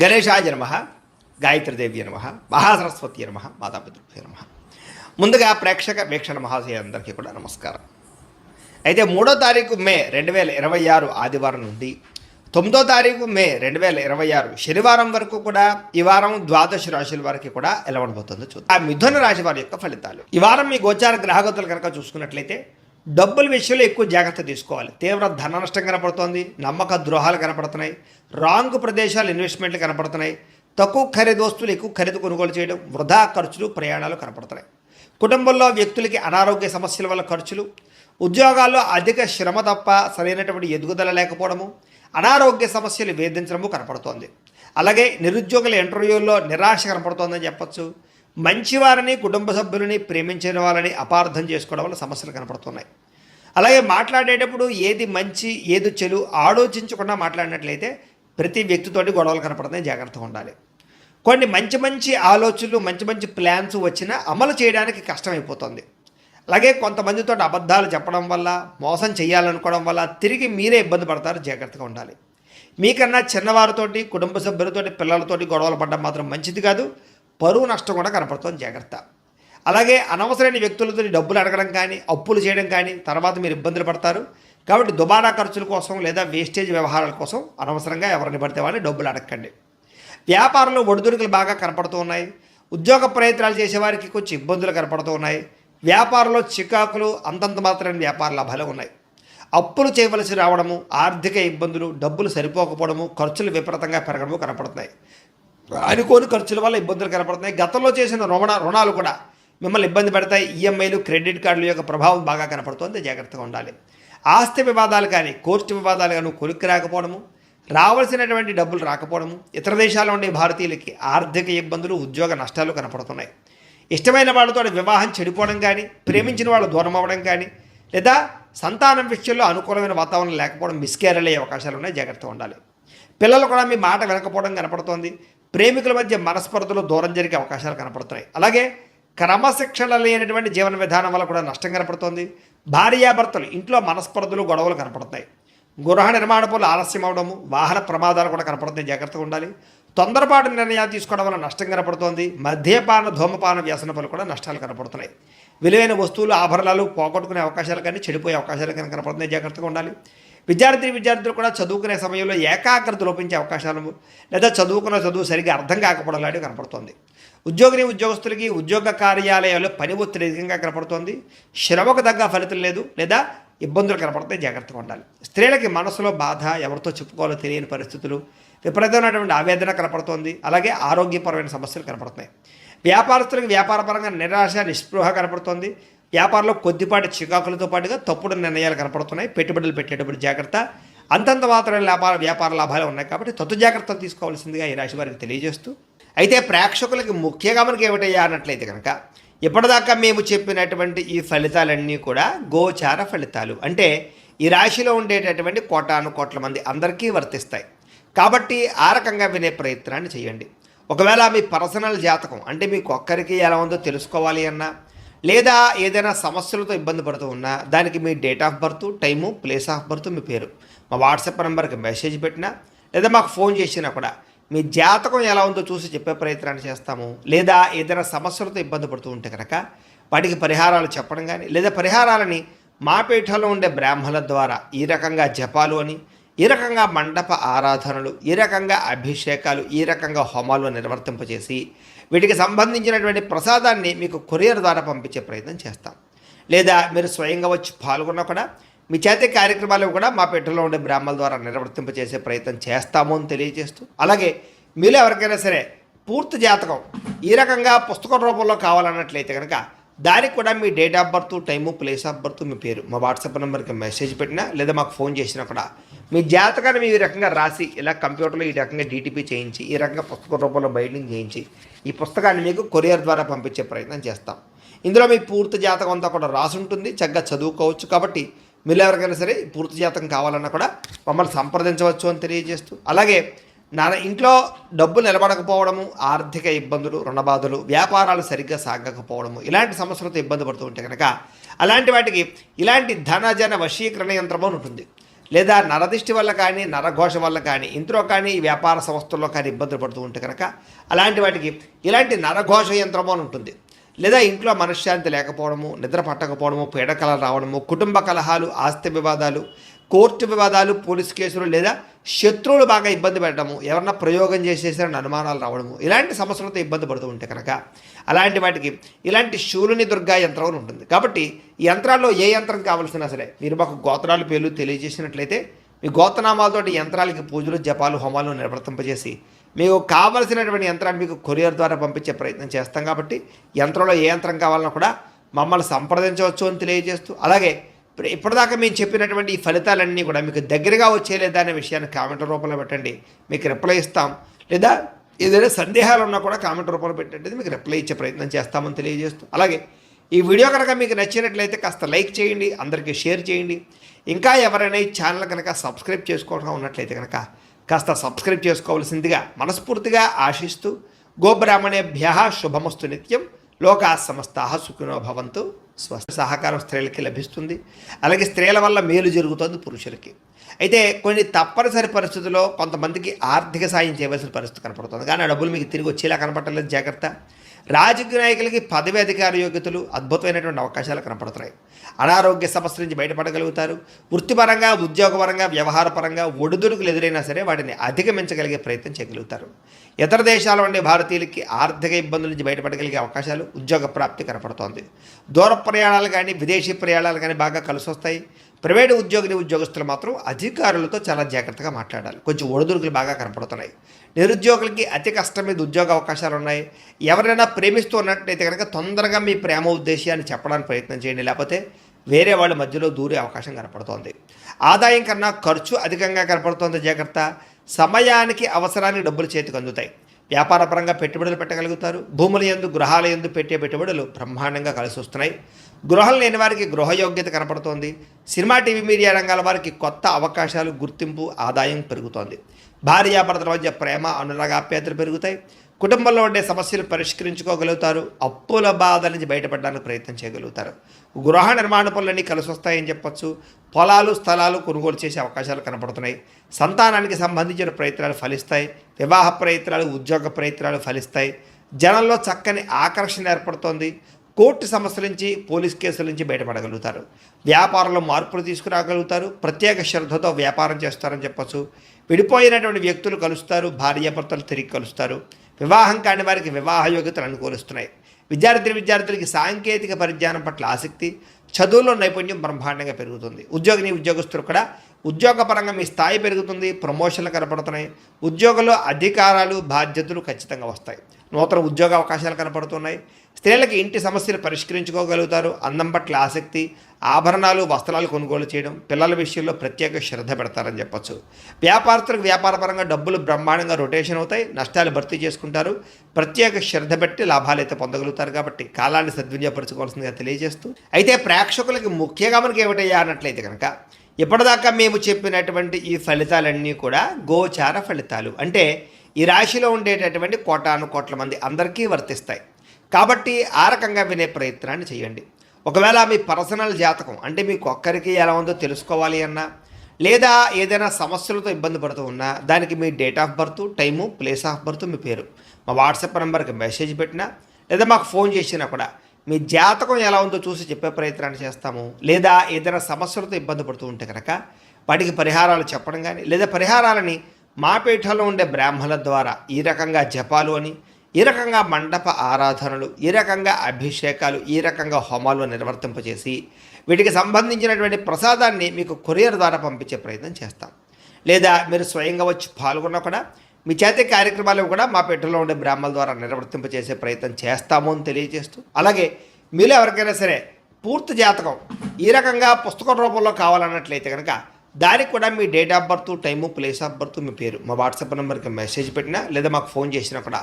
గణేశాయ నమః, గాయత్రీదేవి నమః, మహాసరస్వతి నమః, మాతాపితృభ్యో నమః. ముందుగా ప్రేక్షక వీక్షణ మహాశయులందరికీ కూడా నమస్కారం. అయితే 3వ తారీఖు మే 2026 ఆదివారం నుండి 9వ తారీఖు మే 2026 శనివారం వరకు కూడా ఈ వారం ద్వాదశ రాశుల వారికి కూడా ఎలా ఉండబోతుందో చూద్దాం. ఆ మిథున రాశి వారి యొక్క ఫలితాలు. ఈ వారం మీ గోచార గ్రహగతులు కనుక చూసుకున్నట్లయితే డబ్బుల విషయంలో ఎక్కువ జాగ్రత్త తీసుకోవాలి. తీవ్ర ధన నష్టం కనపడుతోంది, నమ్మక ద్రోహాలు కనపడుతున్నాయి, రాంగ్ ప్రదేశాలు ఇన్వెస్ట్మెంట్లు కనపడుతున్నాయి, తక్కువ ఖరీదు వస్తువులు ఎక్కువ ఖరీదు కొనుగోలు చేయడం, వృధా ఖర్చులు, ప్రయాణాలు కనపడుతున్నాయి. కుటుంబంలో వ్యక్తులకి అనారోగ్య సమస్యల వల్ల ఖర్చులు, ఉద్యోగాల్లో అధిక శ్రమ తప్ప సరైనటువంటి ఎదుగుదల లేకపోవడము, అనారోగ్య సమస్యలు వేధించడము కనపడుతోంది. అలాగే నిరుద్యోగుల ఇంటర్వ్యూల్లో నిరాశ కనపడుతోందని చెప్పచ్చు. మంచివారిని, కుటుంబ సభ్యులని, ప్రేమించిన వాళ్ళని అపార్థం చేసుకోవడం వల్ల సమస్యలు కనపడుతున్నాయి. అలాగే మాట్లాడేటప్పుడు ఏది మంచి ఏది చెడు ఆలోచించకుండా మాట్లాడినట్లయితే ప్రతి వ్యక్తితోటి గొడవలు కనపడుతున్నాయి, జాగ్రత్తగా ఉండాలి. కొన్ని మంచి ఆలోచనలు, మంచి ప్లాన్స్ వచ్చినా అమలు చేయడానికి కష్టమైపోతుంది. అలాగే కొంతమందితో అబద్ధాలు చెప్పడం వల్ల, మోసం చేయాలనుకోవడం వల్ల తిరిగి మీరే ఇబ్బంది పడతారు, జాగ్రత్తగా ఉండాలి. మీకన్నా చిన్నవారితోటి, కుటుంబ సభ్యులతోటి, పిల్లలతోటి గొడవలు పడడం మాత్రం మంచిది కాదు. పరువు నష్టం కూడా కనపడుతుంది, జాగ్రత్త. అలాగే అనవసరమైన వ్యక్తులతో డబ్బులు అడగడం కానీ, అప్పులు చేయడం కానీ తర్వాత మీరు ఇబ్బందులు పడతారు. కాబట్టి దుబారా ఖర్చుల కోసం లేదా వేస్టేజ్ వ్యవహారాల కోసం అనవసరంగా ఎవరిని పడితే వాళ్ళని డబ్బులు అడగండి. వ్యాపారంలో ఒడిదుడుకులు బాగా కనపడుతూ ఉన్నాయి. ఉద్యోగ ప్రయత్నాలు చేసేవారికి కొంచెం ఇబ్బందులు కనపడుతూ ఉన్నాయి. వ్యాపారంలో చికాకులు, అంతంత మాత్రమే వ్యాపార లాభాలు ఉన్నాయి. అప్పులు చేయవలసి రావడము, ఆర్థిక ఇబ్బందులు, డబ్బులు సరిపోకపోవడము, ఖర్చులు విపరీతంగా పెరగడము కనపడుతున్నాయి. అనుకోని ఖర్చుల వల్ల ఇబ్బందులు కనపడుతున్నాయి. గతంలో చేసిన రుణాలు కూడా మిమ్మల్ని ఇబ్బంది పెడతాయి. ఈఎంఐలు, క్రెడిట్ కార్డుల యొక్క ప్రభావం బాగా కనపడుతుంది, జాగ్రత్తగా ఉండాలి. ఆస్తి వివాదాలు కానీ, కోర్టు వివాదాలు కానీ కొలిక్కి రాకపోవడము, రావాల్సినటువంటి డబ్బులు రాకపోవడము, ఇతర దేశాల్లో ఉండే భారతీయులకి ఆర్థిక ఇబ్బందులు, ఉద్యోగ నష్టాలు కనపడుతున్నాయి. ఇష్టమైన వాళ్ళతో వివాహం చెడిపోవడం కానీ, ప్రేమించిన వాళ్ళు దూరం అవ్వడం కానీ, లేదా సంతానం విషయంలో అనుకూలమైన వాతావరణం లేకపోవడం, మిస్క్యారేజ్ అయ్యే అవకాశాలు ఉన్నాయి, జాగ్రత్తగా ఉండాలి. పిల్లలు కూడా మీ మాట వినకపోవడం కనపడుతోంది. ప్రేమికుల మధ్య మనస్పర్ధలు దూరం జరిగే అవకాశాలు కనపడుతున్నాయి. అలాగే క్రమశిక్షణ లేనటువంటి జీవన విధానం వల్ల కూడా నష్టం కనపడుతోంది. భార్యాభర్తలు ఇంట్లో మనస్పర్ధలు, గొడవలు కనపడుతున్నాయి. గృహ నిర్మాణ పనులు ఆలస్యం అవడము, వాహన ప్రమాదాలు కూడా కనపడుతున్నాయి, జాగ్రత్తగా ఉండాలి. తొందరపాటు నిర్ణయాలు తీసుకోవడం వల్ల నష్టం కనపడుతోంది. మద్యపాన, ధూమపాన వ్యసన పనులు కూడా నష్టాలు కనపడుతున్నాయి. విలువైన వస్తువులు, ఆభరణాలు పోగొట్టుకునే అవకాశాలు కానీ, చెడిపోయే అవకాశాలు కానీ కనపడుతున్నాయి, జాగ్రత్తగా ఉండాలి. విద్యార్థులు కూడా చదువుకునే సమయంలో ఏకాగ్రత లోపించే అవకాశాలు, లేదా చదువుకున్న చదువు సరిగ్గా అర్థం కాకపోవడం లాంటివి కనపడుతుంది. ఉద్యోగస్తులకి ఉద్యోగ కార్యాలయాల్లో పని ఒత్తిడి అధికంగా కనపడుతుంది. శ్రమకు తగ్గ ఫలితం లేదు, లేదా ఇబ్బందులు కనపడతాయి, జాగ్రత్తగా ఉండాలి. స్త్రీలకి మనసులో బాధ, ఎవరితో చెప్పుకోవాలో తెలియని పరిస్థితులు, విపరీతమైనటువంటి ఆవేదన కనపడుతోంది. అలాగే ఆరోగ్యపరమైన సమస్యలు కనపడుతున్నాయి. వ్యాపారస్తులకు వ్యాపారపరంగా నిరాశ, నిస్పృహ కనపడుతోంది. వ్యాపారంలో కొద్దిపాటి చికాకులతో పాటుగా తప్పుడు నిర్ణయాలు కనపడుతున్నాయి. పెట్టుబడులు పెట్టేటప్పుడు జాగ్రత్త. అంతంత మాత్రమే వ్యాపార లాభాలు ఉన్నాయి, కాబట్టి తత్తు జాగ్రత్తలు తీసుకోవాల్సిందిగా ఈ రాశి వారికి తెలియజేస్తూ, అయితే ప్రేక్షకులకి ముఖ్యంగా మనకి ఏమిటయ్యా అన్నట్లయితే కనుక ఇప్పటిదాకా మేము చెప్పినటువంటి ఈ ఫలితాలన్నీ కూడా గోచార ఫలితాలు. అంటే ఈ రాశిలో ఉండేటటువంటి కోట్ల మంది అందరికీ వర్తిస్తాయి. కాబట్టి ఆ రకంగా వినే ప్రయత్నాన్ని చేయండి. ఒకవేళ మీ పర్సనల్ జాతకం అంటే మీకు ఒక్కరికి ఎలా ఉందో తెలుసుకోవాలి అన్నా, లేదా ఏదైనా సమస్యలతో ఇబ్బంది పడుతూ ఉన్నా, దానికి మీ date of birth, time, place of birth, మీ పేరు మా వాట్సాప్ నెంబర్కి మెసేజ్ పెట్టినా, లేదా మాకు ఫోన్ చేసినా కూడా మీ జాతకం ఎలా ఉందో చూసి చెప్పే ప్రయత్నాన్ని చేస్తాము. లేదా ఏదైనా సమస్యలతో ఇబ్బంది పడుతూ ఉంటే కనుక వాటికి పరిహారాలు చెప్పడం కానీ, లేదా పరిహారాలని మా పీఠంలో ఉండే బ్రాహ్మణుల ద్వారా ఈ రకంగా జపాలు అని, ఈ రకంగా మండప ఆరాధనలు, ఈ రకంగా అభిషేకాలు, ఈ రకంగా హోమాలు నిర్వర్తింపజేసి వీటికి సంబంధించినటువంటి ప్రసాదాన్ని మీకు కొరియర్ ద్వారా పంపించే ప్రయత్నం చేస్తాం. లేదా మీరు స్వయంగా వచ్చి పాల్గొన్నా కూడా మీ చేతి కార్యక్రమాలు కూడా మా పీఠంలో ఉండే బ్రాహ్మణుల ద్వారా నిర్వర్తింపజేసే ప్రయత్నం చేస్తాము అని తెలియజేస్తూ, అలాగే మీలో ఎవరికైనా సరే పూర్తి జాతకం ఈ రకంగా పుస్తకం రూపంలో కావాలన్నట్లయితే కనుక దానికి కూడా మీ date of birth, time, place of birth, మీ పేరు మా వాట్సాప్ నెంబర్కి మెసేజ్ పెట్టినా, లేదా మాకు ఫోన్ చేసినా కూడా మీ జాతకాన్ని మీ ఈ రకంగా రాసి, ఇలా కంప్యూటర్లో ఈ రకంగా డీటీపీ చేయించి, ఈ రకంగా పుస్తక రూపంలో బైండింగ్ చేయించి ఈ పుస్తకాన్ని మీకు కొరియర్ ద్వారా పంపించే ప్రయత్నం చేస్తాం. ఇందులో మీ పూర్తి జాతకం అంతా కూడా రాసి ఉంటుంది, చక్కగా చదువుకోవచ్చు. కాబట్టి మీరు ఎవరికైనా సరే పూర్తి జాతకం కావాలన్నా కూడా మమ్మల్ని సంప్రదించవచ్చు అని తెలియజేస్తూ, అలాగే ఇంట్లో డబ్బు నిలబడకపోవడము, ఆర్థిక ఇబ్బందులు, రుణబాధలు, వ్యాపారాలు సరిగ్గా సాగకపోవడము, ఇలాంటి సమస్యలతో ఇబ్బంది పడుతూ ఉంటే కనుక అలాంటి వాటికి ఇలాంటి ధన జన వశీకరణ యంత్రం అని ఉంటుంది. లేదా నరదిష్టి వల్ల కానీ నరఘోష వల్ల కానీ ఇంట్లో కానీ ఈ వ్యాపార సంస్థల్లో కానీ ఇబ్బందులు పడుతూ ఉంటే కనుక అలాంటి వాటికి ఇలాంటి నరఘోష యంత్రము అని ఉంటుంది. లేదా ఇంట్లో మనశ్శాంతి లేకపోవడము, నిద్ర పట్టకపోవడము, పీడకలలు రావడము, కుటుంబ కలహాలు, ఆస్తి వివాదాలు, కోర్టు వివాదాలు, పోలీస్ కేసులు, లేదా శత్రువులు బాగా ఇబ్బంది పెట్టడము, ఎవరన్నా ప్రయోగం చేసేసారని అనుమానాలు రావడము, ఇలాంటి సమస్యలతో ఇబ్బంది పడుతూ ఉంటే కనుక అలాంటి వాటికి ఇలాంటి శూలుని దుర్గా యంత్రం ఉంటుంది. కాబట్టి ఈ యంత్రాల్లో ఏ యంత్రం కావాల్సినా సరే మీరు మాకు గోత్రాలు పేర్లు తెలియజేసినట్లయితే మీ గోత్రనామాలతోటి యంత్రాలకి పూజలు, జపాలు, హోమాలు నిర్వర్తింపజేసి మీకు కావలసినటువంటి యంత్రాన్ని మీకు కొరియర్ ద్వారా పంపించే ప్రయత్నం చేస్తాం. కాబట్టి యంత్రంలో ఏ యంత్రం కావాలన్నా కూడా మమ్మల్ని సంప్రదించవచ్చు అని తెలియజేస్తూ, అలాగే ఇప్పటిదాకా మేము చెప్పినటువంటి ఈ ఫలితాలన్నీ కూడా మీకు దగ్గరగా వచ్చేలేదా అనే విషయాన్ని కామెంట్ రూపంలో పెట్టండి, మీకు రిప్లై ఇస్తాం. లేదా ఏదైనా సందేహాలు ఉన్నా కూడా కామెంట్ రూపంలో పెట్టండి, మీకు రిప్లై ఇచ్చే ప్రయత్నం చేస్తామని తెలియజేస్తూ, అలాగే ఈ వీడియో కనుక మీకు నచ్చినట్లయితే కాస్త లైక్ చేయండి, అందరికీ షేర్ చేయండి. ఇంకా ఎవరైనా ఈ ఛానల్ కనుక సబ్స్క్రైబ్ చేసుకోవడం ఉన్నట్లయితే కనుక కాస్త సబ్స్క్రైబ్ చేసుకోవాల్సిందిగా మనస్ఫూర్తిగా ఆశిస్తూ, గోబ్రాహ్మణేభ్యః శుభమస్తు నిత్యం, లోకా సమస్తాః సుఖినో భవంతు. స్వస్థ సహకారం స్త్రీలకి లభిస్తుంది. అలాగే స్త్రీల వల్ల మేలు జరుగుతుంది పురుషులకి. అయితే కొన్ని తప్పనిసరి పరిస్థితుల్లో కొంతమందికి ఆర్థిక సాయం చేయవలసిన పరిస్థితి కనపడుతుంది, కానీ ఆ డబ్బులు మీకు తిరిగి వచ్చేలా కనపడలేదు. జాగ్రత్త. రాజకీయ నాయకులకి పదవి అధికార యోగ్యతలు, అద్భుతమైనటువంటి అవకాశాలు కనపడుతున్నాయి. అనారోగ్య సమస్యల నుంచి బయటపడగలుగుతారు. వృత్తిపరంగా, ఉద్యోగపరంగా, వ్యవహారపరంగా ఒడిదుడుకులు ఎదురైనా సరే వాటిని అధిగమించగలిగే ప్రయత్నం చేయగలుగుతారు. ఇతర దేశాల ఉండే భారతీయులకి ఆర్థిక ఇబ్బందుల నుంచి బయటపడగలిగే అవకాశాలు, ఉద్యోగ ప్రాప్తి కనపడుతోంది. దూర ప్రయాణాలు కానీ, విదేశీ ప్రయాణాలు కానీ బాగా కలిసి వస్తాయి. ప్రైవేటు ఉద్యోగస్తులు మాత్రం అధికారులతో చాలా జాగ్రత్తగా మాట్లాడాలి. కొంచెం ఒడిదుడుకులు బాగా కనపడుతున్నాయి. నిరుద్యోగులకి అతి కష్టం మీద ఉద్యోగ అవకాశాలు ఉన్నాయి. ఎవరైనా ప్రేమిస్తూ ఉన్నట్లయితే కనుక తొందరగా మీ ప్రేమ ఉద్దేశాన్ని చెప్పడానికి ప్రయత్నం చేయండి, లేకపోతే వేరే వాళ్ళ మధ్యలో దూరే అవకాశం కనపడుతోంది. ఆదాయం కన్నా ఖర్చు అధికంగా కనపడుతోంది. జాగ్రత్త. సమయానికి అవసరానికి డబ్బులు చేతికి అందుతాయి. వ్యాపారపరంగా పెట్టుబడులు పెట్టగలుగుతారు. భూముల యందు, గృహాల యందు పెట్టే పెట్టుబడులు బ్రహ్మాండంగా కలిసి వస్తున్నాయి. గృహం లేని వారికి గృహయోగ్యత కనపడుతోంది. సినిమా, టీవీ, మీడియా రంగాల వారికి కొత్త అవకాశాలు, గుర్తింపు, ఆదాయం పెరుగుతోంది. భార్యాభర్తల మధ్య ప్రేమ, అనురాగాప్యాతలు పెరుగుతాయి. కుటుంబంలో ఉండే సమస్యలు పరిష్కరించుకోగలుగుతారు. అప్పుల బాధ నుంచి బయటపడడానికి ప్రయత్నం చేయగలుగుతారు. గృహ నిర్మాణ పనులన్నీ కలిసి వస్తాయని చెప్పొచ్చు. పొలాలు, స్థలాలు కొనుగోలు చేసే అవకాశాలు కనపడుతున్నాయి. సంతానానికి సంబంధించిన ప్రయత్నాలు ఫలిస్తాయి. వివాహ ప్రయత్నాలు, ఉద్యోగ ప్రయత్నాలు ఫలిస్తాయి. జనంలో చక్కని ఆకర్షణ ఏర్పడుతోంది. కోర్టు సమస్యల నుంచి, పోలీస్ కేసుల నుంచి బయటపడగలుగుతారు. వ్యాపారంలో మార్పులు తీసుకురాగలుగుతారు. ప్రత్యేక శ్రద్ధతో వ్యాపారం చేస్తారని చెప్పచ్చు. విడిపోయినటువంటి వ్యక్తులు కలుస్తారు. భార్యాభర్తలు తిరిగి కలుస్తారు. వివాహం కాని వారికి వివాహ యోగ్యతలు అనుకూలిస్తున్నాయి. విద్యార్థులకి సాంకేతిక పరిజ్ఞానం పట్ల ఆసక్తి, చదువులో నైపుణ్యం బ్రహ్మాండంగా పెరుగుతుంది. ఉద్యోగస్తులు కూడా ఉద్యోగపరంగా మీ స్థాయి పెరుగుతుంది. ప్రమోషన్లు కనపడుతున్నాయి. ఉద్యోగంలో అధికారాలు, బాధ్యతలు ఖచ్చితంగా వస్తాయి. నూతన ఉద్యోగ అవకాశాలు కనపడుతున్నాయి. స్త్రీలకి ఇంటి సమస్యలు పరిష్కరించుకోగలుగుతారు. అందం పట్ల ఆసక్తి, ఆభరణాలు, వస్త్రాలు కొనుగోలు చేయడం, పిల్లల విషయంలో ప్రత్యేక శ్రద్ధ పెడతారని చెప్పచ్చు. వ్యాపారస్తులకు వ్యాపారపరంగా డబ్బులు బ్రహ్మాండంగా రొటేషన్ అవుతాయి. నష్టాలు భర్తీ చేసుకుంటారు. ప్రత్యేక శ్రద్ధ పెట్టి లాభాలు అయితే పొందగలుగుతారు. కాబట్టి కాలాన్ని సద్వినియోగపరచుకోవాల్సిందిగా తెలియజేస్తూ, అయితే ప్రేక్షకులకి ముఖ్యంగా మనకి ఏమిటయ్యా అన్నట్లయితే కనుక ఇప్పటిదాకా మేము చెప్పినటువంటి ఈ ఫలితాలన్నీ కూడా గోచార ఫలితాలు. అంటే ఈ రాశిలో ఉండేటటువంటి కోటాను కోట్ల మంది అందరికీ వర్తిస్తాయి. కాబట్టి ఆ రకంగా వినే ప్రయత్నాన్ని చేయండి. ఒకవేళ మీ పర్సనల్ జాతకం అంటే మీకు ఒక్కరికి ఎలా ఉందో తెలుసుకోవాలి అన్నా, లేదా ఏదైనా సమస్యలతో ఇబ్బంది పడుతూ ఉన్నా దానికి మీ date of birth, time, place of birth, మీ పేరు మా వాట్సాప్ నెంబర్కి మెసేజ్ పెట్టినా, లేదా మాకు ఫోన్ చేసినా కూడా మీ జాతకం ఎలా ఉందో చూసి చెప్పే ప్రయత్నాన్ని చేస్తాము. లేదా ఏదైనా సమస్యలతో ఇబ్బంది పడుతూ ఉంటే కనుక వాటికి పరిహారాలు చెప్పడం కానీ, లేదా పరిహారాలని మా పీఠంలో ఉండే బ్రాహ్మణుల ద్వారా ఈ రకంగా జపాలు అని, ఈ రకంగా మండప ఆరాధనలు, ఈ రకంగా అభిషేకాలు, ఈ రకంగా హోమాలు నిర్వర్తింపజేసి వీటికి సంబంధించినటువంటి ప్రసాదాన్ని మీకు కొరియర్ ద్వారా పంపించే ప్రయత్నం చేస్తాం. లేదా మీరు స్వయంగా వచ్చి పాల్గొన్నా కూడా మీ చేతి కార్యక్రమాలు కూడా మా పీఠంలో ఉండే బ్రాహ్మణుల ద్వారా నిర్వర్తింపజేసే ప్రయత్నం చేస్తాము అని తెలియజేస్తూ, అలాగే మీరు ఎవరికైనా సరే పూర్తి జాతకం ఈ రకంగా పుస్తకం రూపంలో కావాలన్నట్లయితే కనుక దానికి కూడా మీ date of birth, time, place of birth, మీ పేరు మా వాట్సాప్ నెంబర్కి మెసేజ్ పెట్టినా, లేదా మాకు ఫోన్ చేసినా కూడా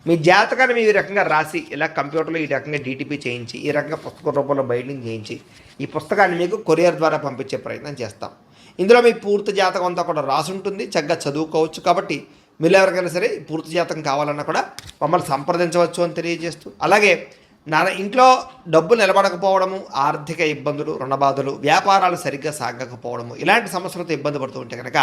మీ జాతకాన్ని మీ రకంగా రాసి ఇలా కంప్యూటర్లో ఈ రకంగా డీటీపీ చేయించి, ఈ రకంగా పుస్తక రూపంలో బైండింగ్ చేయించి ఈ పుస్తకాన్ని మీకు కొరియర్ ద్వారా పంపించే ప్రయత్నం చేస్తాం. ఇందులో మీ పూర్తి జాతకం అంతా కూడా రాసి ఉంటుంది. చక్కగా చదువుకోవచ్చు. కాబట్టి మీరు ఎవరికైనా సరే పూర్తి జాతకం కావాలన్నా కూడా మమ్మల్ని సంప్రదించవచ్చు అని తెలియజేస్తూ, అలాగే ఇంట్లో డబ్బు నిలబడకపోవడము, ఆర్థిక ఇబ్బందులు, రుణబాధలు, వ్యాపారాలు సరిగ్గా సాగకపోవడము, ఇలాంటి సమస్యలతో ఇబ్బంది పడుతూ ఉంటే కనుక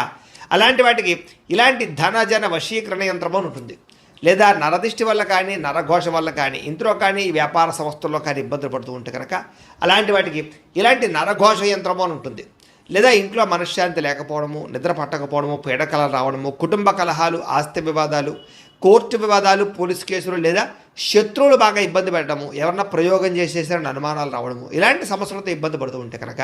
అలాంటి వాటికి ఇలాంటి ధనజన వశీకరణ యంత్రము అని ఉంటుంది. లేదా నరదిష్టి వల్ల కానీ, నరఘోష వల్ల కానీ, ఇంట్లో కానీ, ఈ వ్యాపార సంస్థల్లో కానీ ఇబ్బందులు పడుతూ ఉంటే కనుక అలాంటి వాటికి ఇలాంటి నరఘోష యంత్రము అని ఉంటుంది. లేదా ఇంట్లో మనశ్శాంతి లేకపోవడము, నిద్ర పట్టకపోవడము, పీడకలలు రావడము, కుటుంబ కలహాలు, ఆస్తి వివాదాలు, కోర్టు వివాదాలు, పోలీస్ కేసులు, లేదా శత్రువులు బాగా ఇబ్బంది పెట్టడము, ఎవరన్నా ప్రయోగం చేసేసారని అనుమానాలు రావడము, ఇలాంటి సమస్యలతో ఇబ్బంది పడుతూ ఉంటే కనుక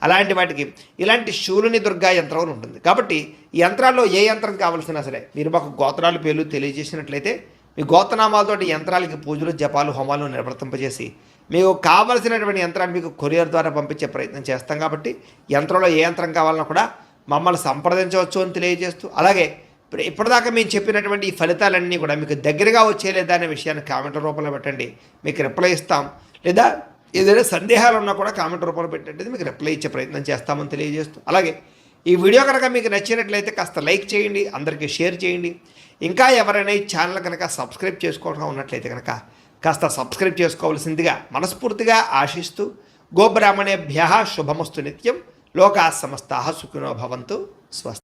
అలాంటి వాటికి ఇలాంటి శూలుని దుర్గా యంత్రం అని ఉంటుంది. కాబట్టి ఈ యంత్రాల్లో ఏ యంత్రం కావాల్సినా సరే మీరు మాకు గోత్రాలు పేర్లు తెలియజేసినట్లయితే మీ గోత్రనామాలతోటి యంత్రాలకి పూజలు, జపాలు, హోమాలు నిర్వర్తింపజేసి మీకు కావలసినటువంటి యంత్రాన్ని మీకు కొరియర్ ద్వారా పంపించే ప్రయత్నం చేస్తాం. కాబట్టి యంత్రంలో ఏ యంత్రం కావాలన్నా కూడా మమ్మల్ని సంప్రదించవచ్చు అని తెలియజేస్తూ, అలాగే ఇప్పటిదాకా మేము చెప్పినటువంటి ఈ ఫలితాలన్నీ కూడా మీకు దగ్గరగా వచ్చేలేదా అనే విషయాన్ని కామెంట్ రూపంలో పెట్టండి, మీకు రిప్లై ఇస్తాం. లేదా ఏదైనా సందేహాలు ఉన్నా కూడా కామెంట్ రూపంలో పెట్టండి, మీకు రిప్లై ఇచ్చే ప్రయత్నం చేస్తామని తెలియజేస్తూ, అలాగే ఈ వీడియో కనుక మీకు నచ్చినట్లయితే కాస్త లైక్ చేయండి, అందరికీ షేర్ చేయండి. ఇంకా ఎవరైనా ఈ ఛానల్ కనుక సబ్స్క్రైబ్ చేసుకోవడం ఉన్నట్లయితే కనుక కాస్త సబ్స్క్రైబ్ చేసుకోవాల్సిందిగా మనస్ఫూర్తిగా ఆశిస్తూ, గోబ్రాహ్మణేభ్యః శుభమస్తు నిత్యం, లోకాः సమస్తాः సుఖినో భవంతు. స్వస్తి.